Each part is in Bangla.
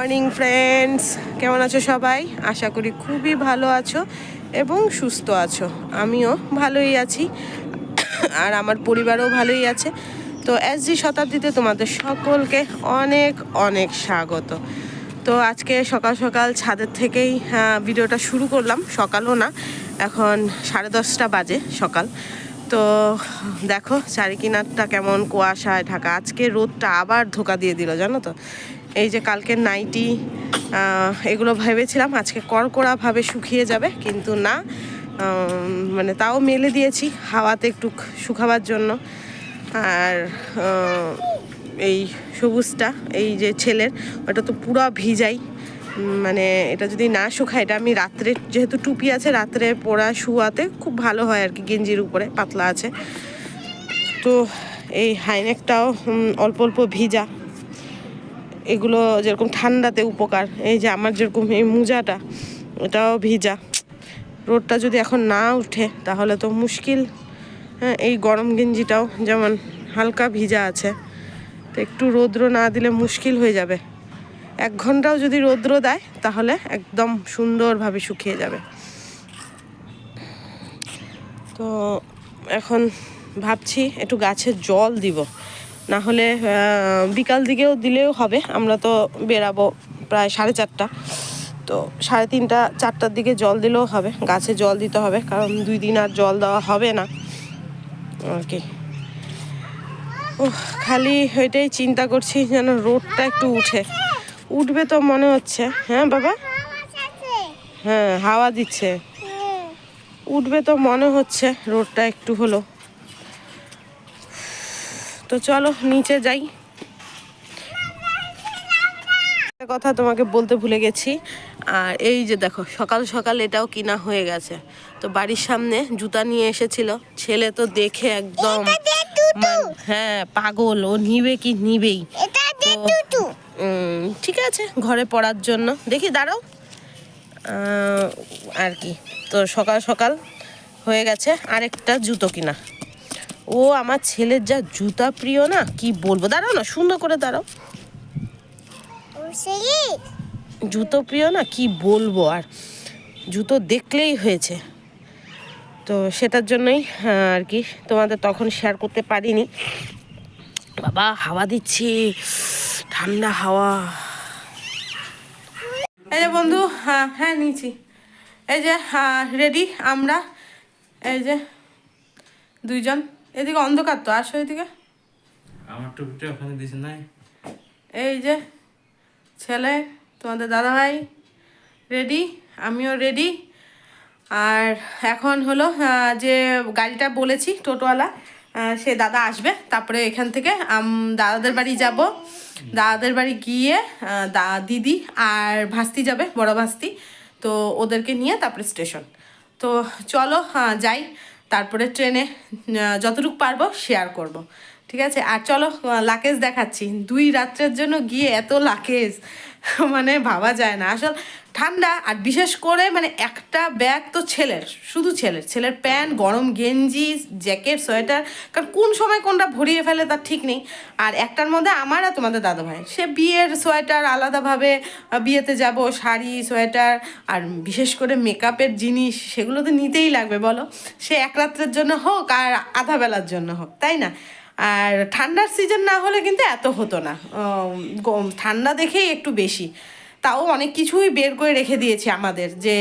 মর্নিং ফ্রেন্ডস, কেমন আছো সবাই? আশা করি খুবই ভালো আছো এবং সুস্থ আছো। আমিও ভালোই আছি আর আমার পরিবারও ভালোই আছে। তো এসজি শতাব্দীতে তোমাদের সকলকে অনেক অনেক স্বাগত। তো আজকে সকাল সকাল ছাদের থেকেই ভিডিওটা শুরু করলাম। সকালও না, এখন 10:30 বাজে সকাল। তো দেখো চারিকিনারটা কেমন কুয়াশায় ঢাকা। আজকে রোদটা আবার ধোকা দিয়ে দিল, জানো তো। এই যে কালকের নাইটি এগুলো ভেবেছিলাম আজকে কড়কড়াভাবে শুকিয়ে যাবে, কিন্তু না, মানে তাও মেলে দিয়েছি হাওয়াতে একটু শুকাবার জন্য। আর এই সবুজটা, এই যে ছেলের, ওটা তো পুরো ভিজাই। মানে এটা যদি না শুকায়, এটা আমি রাত্রে, যেহেতু টুপি আছে, রাত্রে পরা শুয়াতে খুব ভালো হয় আর কি, গেঞ্জির উপরে পাতলা আছে। তো এই হাইনেকটাও অল্প অল্প ভিজা, এগুলো যেরকম ঠান্ডাতে উপকার। এই যে আমার যেরকম এই মোজাটা, এটাও ভিজা। রোদটা যদি এখন না উঠে তাহলে তো মুশকিল। হ্যাঁ, এই গরম গেঞ্জিটাও যেমন হালকা ভিজা আছে, তো একটু রৌদ্র না দিলে মুশকিল হয়ে যাবে। 1 ঘন্টাও যদি রৌদ্র দেয় তাহলে একদম সুন্দরভাবে শুকিয়ে যাবে। তো এখন ভাবছি একটু গাছে জল দিব, না হলে বিকাল দিকেও দিলেও হবে। আমরা তো বেরাবো প্রায় 4:30, তো 3:30 4টার দিকে জল দিলেও হবে। গাছে জল দিতে হবে, কারণ 2 দিন আর জল দেওয়া হবে না আর কি। খালি ওইটাই চিন্তা করছি যেন রোদটা একটু উঠবে তো মনে হচ্ছে। হ্যাঁ বাবা, হ্যাঁ হাওয়া দিচ্ছে, উঠবে তো মনে হচ্ছে রোদটা একটু হলো। তো চলো নিচে যাই। কথা তোমাকে বলতে ভুলে গেছি। আর এই যে দেখো সকাল সকাল এটাও কিনা হয়ে গেছে। তো বাড়ির সামনে জুতা নিয়ে এসেছিল ছেলে, তো দেখে একদম হ্যাঁ পাগল, ও নিবে কি নিবেই। তো ঠিক আছে, ঘরে পড়ার জন্য দেখি, দাঁড়াও আর কি। তো সকাল সকাল হয়ে গেছে আরেকটা জুতো কিনা। ও আমার ছেলের যা জুতা প্রিয় না, কি বলবো। দাঁড়াও না, সুন্দর করে দাঁড়াও। জুতো প্রিয় না, কি বলবো। আর জুতো দেখলেই হয়েছে। তো সেটার জন্যই আর কি তোমাদের তখন শেয়ার করতে পারিনি। বাবা হাওয়া দিচ্ছে, ঠান্ডা হাওয়া। এই যে বন্ধু, হ্যাঁ নিয়েছি। এই যে রেডি আমরা, এই যে 2 জন। এদিকে অন্ধকার, তো আসো এদিকে। আমার টুপিটা ওখানে দিছে নাই। এই যে ছেলে, তোমাদের দাদা ভাই রেডি, আমিও রেডি। আর এখন হলো যে গাড়িটা বলেছি টোটোওয়ালা, সে দাদা আসবে। তারপরে এখান থেকে দাদাদের বাড়ি যাব। দাদাদের বাড়ি গিয়ে দিদি আর ভাস্তি যাবে, বড় ভাস্তি। তো ওদেরকে নিয়ে তারপরে স্টেশন। তো চলো যাই, তারপরে ট্রেনে যতটুকু পারবো শেয়ার করব। ঠিক আছে। আর চলো লাকেজ দেখাচ্ছি। 2 রাত্রের জন্য গিয়ে এত লাকেজ মানে ভাবা যায় না। আসল ঠান্ডা, আর বিশেষ করে মানে একটা ব্যাগ তো ছেলের, শুধু ছেলের প্যান্ট, গরম গেঞ্জি, জ্যাকেট, সোয়েটার, কারণ কোন সময় কোনটা ভরিয়ে ফেলে তার ঠিক নেই। আর একটার মধ্যে আমার আর তোমাদের দাদা ভাই, সে বিয়ের সোয়েটার আলাদাভাবে, বিয়েতে যাব শাড়ি সোয়েটার, আর বিশেষ করে মেকআপের জিনিস, সেগুলো তো নিতেই লাগবে বলো, সে 1 রাত্রের জন্য হোক আর আধা বেলার জন্য হোক, তাই না? আর ঠান্ডার সিজন না হলে কিন্তু এত হতো না, ঠান্ডা দেখেই একটু বেশি। তাও অনেক কিছুই বের করে রেখে দিয়েছি আমাদের, যে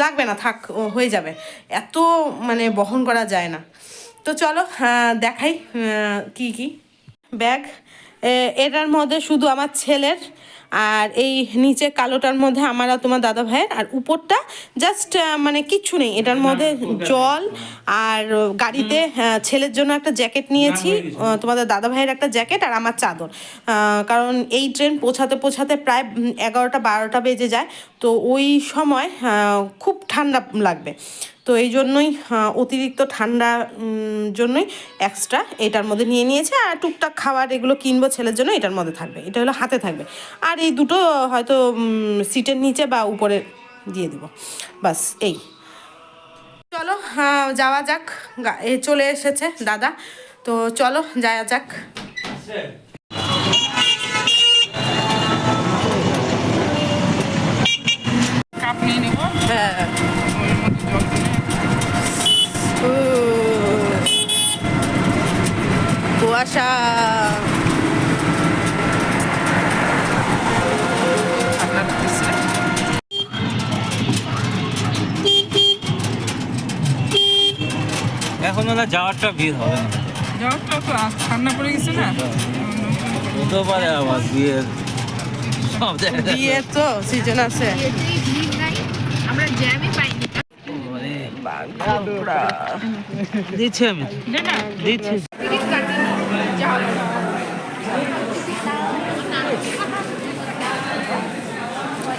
লাগবে না, থাক, হয়ে যাবে, এত মানে বহন করা যায় না। তো চলো দেখাই কি কি ব্যাগ। এটার মধ্যে শুধু আমার ছেলের, আর এই নিচে কালোটার মধ্যে আমার আর তোমার দাদা ভাইয়ের, আর উপরটা জাস্ট মানে কিচ্ছু নেই। এটার মধ্যে জল, আর গাড়িতে ছেলের জন্য একটা জ্যাকেট নিয়েছি, তোমাদের দাদা ভাইয়ের একটা জ্যাকেট, আর আমার চাদর। কারণ এই ট্রেন পৌঁছাতে প্রায় 11টা 12টা বেজে যায়। তো ওই সময় খুব ঠান্ডা লাগবে। তো এই জন্যই অতিরিক্ত ঠান্ডা জন্যই এক্সট্রা এটার মধ্যে নিয়ে নিয়েছে। আর টুকটাক খাবার এগুলো কিনবো ছেলের জন্য, এটার মধ্যে থাকবে, এটা হলো হাতে থাকবে। আর এই দুটো হয়তো সিটের নিচে বা উপরে দিয়ে দিব, বাস এই। চলো যাওয়া যাক, চলে এসেছে দাদা, তো চলো যাওয়া যাক। কাপ নিয়ে নেবো, হ্যাঁ। ওর মধ্যে জল দিয়ে ও, কুয়াশা। ঠান্ডা লাগতেছে। এখন ওরা যাওয়ারটা ভিড় হবে না। জলটা তো ঠান্ডা পড়ে গেছে না, হতে পারে আবার বিয়ের সব জায়গায় বিয়ে তো সিজন আছে। আমরা জ্যামই পাইনি। দিচ্ছি আমি দে না দিচ্ছি।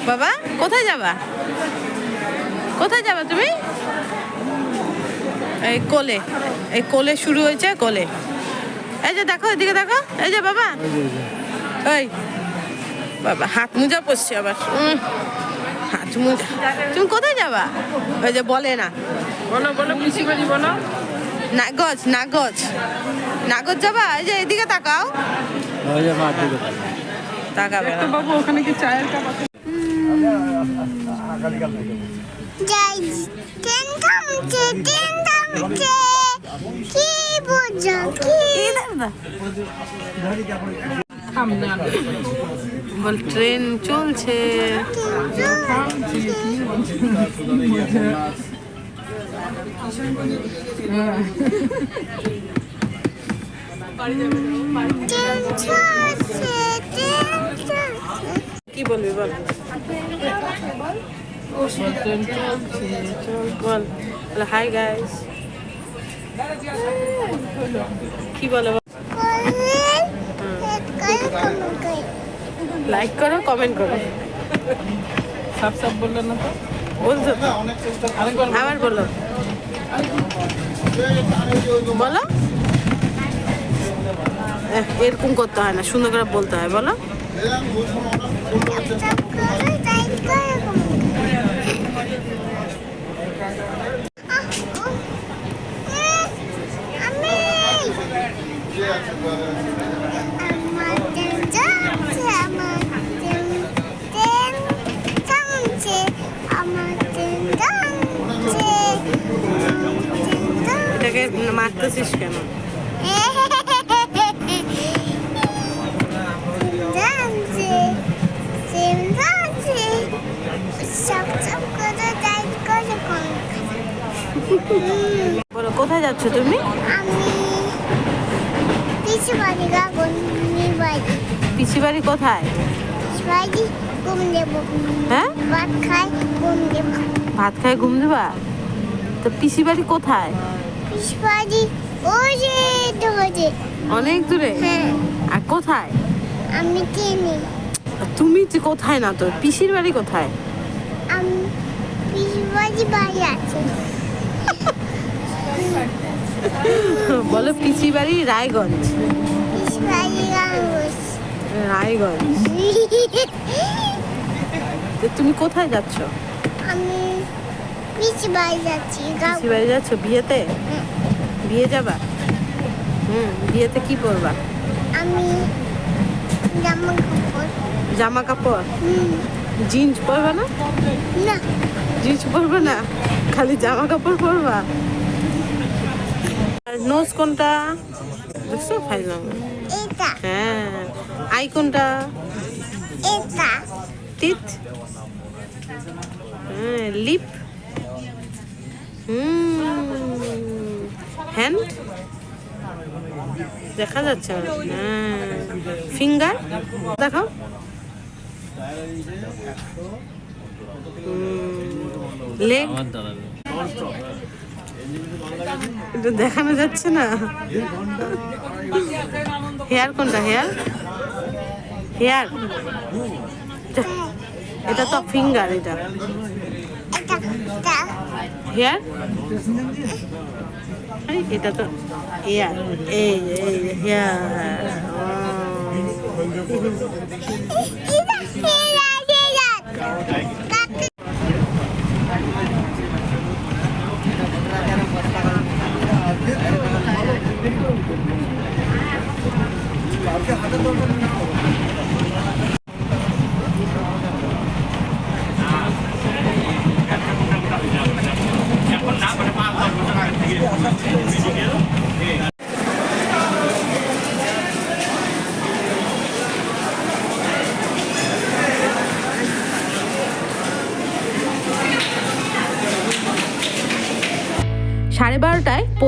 বাবা কোথায় যাবা? কোথায় যাবা তুমি? এই কোলে, এই কোলে শুরু হয়েছে, কোলে। এই যে দেখো, এদিকে দেখো, এই যে বাবা, এই বাবা হাত মোজা পড়ছে আবার। হাত মোজা। তুমি কোথায় যাবা? ওই যে বলে না, বলো বলো পিসি বাড়ি বলো। নাগজ নাগজ নাগজ যাবা? এই যে এদিকে তাকাও, ওই যে মাঠ দিকে তাকাবে না। তো বাবু ওখানে কি চায়ের কাপ আছে? যাই ট্রেন থামছে, ট্রেন থামছে, কি বুঝো কি সামনে আনো। বল ট্রেন চলছে। ট্রেন চলছে, ট্রেন চলছে। কি বলবি বল, বল হাই গাইস, কি বলো? লাইক করো, কমেন্ট করো। সাপ সাপ বললেন না তো? বলছো তো? আবার বলো, বলো। এরকম করতে হয় না, সুন্দর করে বলতে হয়, বলো। এটাকে মারতেছিস কেন? বলো কোথায় যাচ্ছ তুমি? আমি পিসি বাড়ি বাড়ি পিসি বাড়ি কোথায়? বাড়ি ঘুম দেবো, হ্যাঁ, ভাত খাই ঘুম দেবো। ভাত খায় ঘুম দেবা? তো পিসি বাড়ি কোথায়? পিসি বাড়ি ওই যে ধরে। অনেক দূরে? হ্যাঁ, আর কোথায়? আমি চিনি। তুমি যে কোথায় না, তোর পিসির বাড়ি কোথায়? আমি পিসি বাড়ি আছে। বলো পিসি বাড়ি রায়গঞ্জ। পিসি বাড়ি রায়গঞ্জ। তো তুমি কোথায় যাচ্ছ? আমি পিসি বাড়ি যাচ্ছি। পিসি বাড়ি যাচ্ছ বিয়েতে? বিয়ে যাবা? বিয়েতে কি পরবা? আমি জামা কাপড়। জামা কাপড়? জিন্স পরবা না? না, জিন্স পরবে না, খালি জামা কাপড় পরবা। আর নোজ কোনটা দেখছো? ফাইলাম। এটা হ্যাঁ। আই কোনটা? এটা টিথ? হ্যাঁ। লিপ? হ্যান্ড দেখা যাচ্ছে না। হ্যাঁ। ফিঙ্গার দেখাও। লেগ? আমার দাঁড়াবে। এটা দেখানো যাচ্ছে না। হেয়ার কোনটা? হেয়ার? হেয়ার এটা তো ফিঙ্গার, এটা এটা এটা হেয়ার। এটা তো হেয়ার। এই হেয়ার।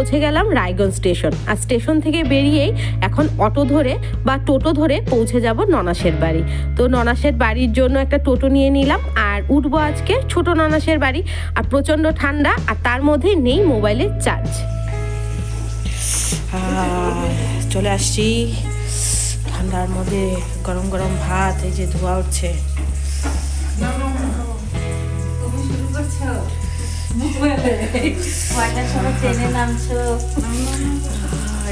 পৌঁছে গেলাম রায়গঞ্জ স্টেশন। আর স্টেশন থেকে বেরিয়েই এখন অটো ধরে বা টোটো ধরে পৌঁছে যাব ননাসের বাড়ি। তো ননাসের বাড়ির জন্য একটা টোটো নিয়ে নিলাম আর উঠবো আজকে ছোট ননাসের বাড়ি। আর প্রচণ্ড ঠান্ডা, আর তার মধ্যে নেই মোবাইলের চার্জ। চলে আসছি ঠান্ডার মধ্যে, গরম গরম ভাত, এই যে ধোয়া উঠছে।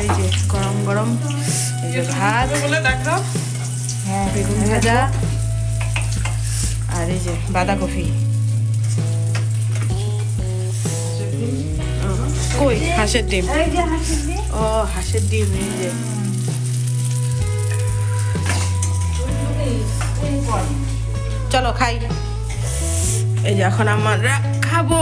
এই যে গরম গরম এই যে ভাত, বেগুন ভাজা, আর এই যে বাঁধাকপি। কই হাঁসের ডিম? ও হাঁসের ডিম, এই যে চলো খাই। এই যে এখন আমরা খাবো।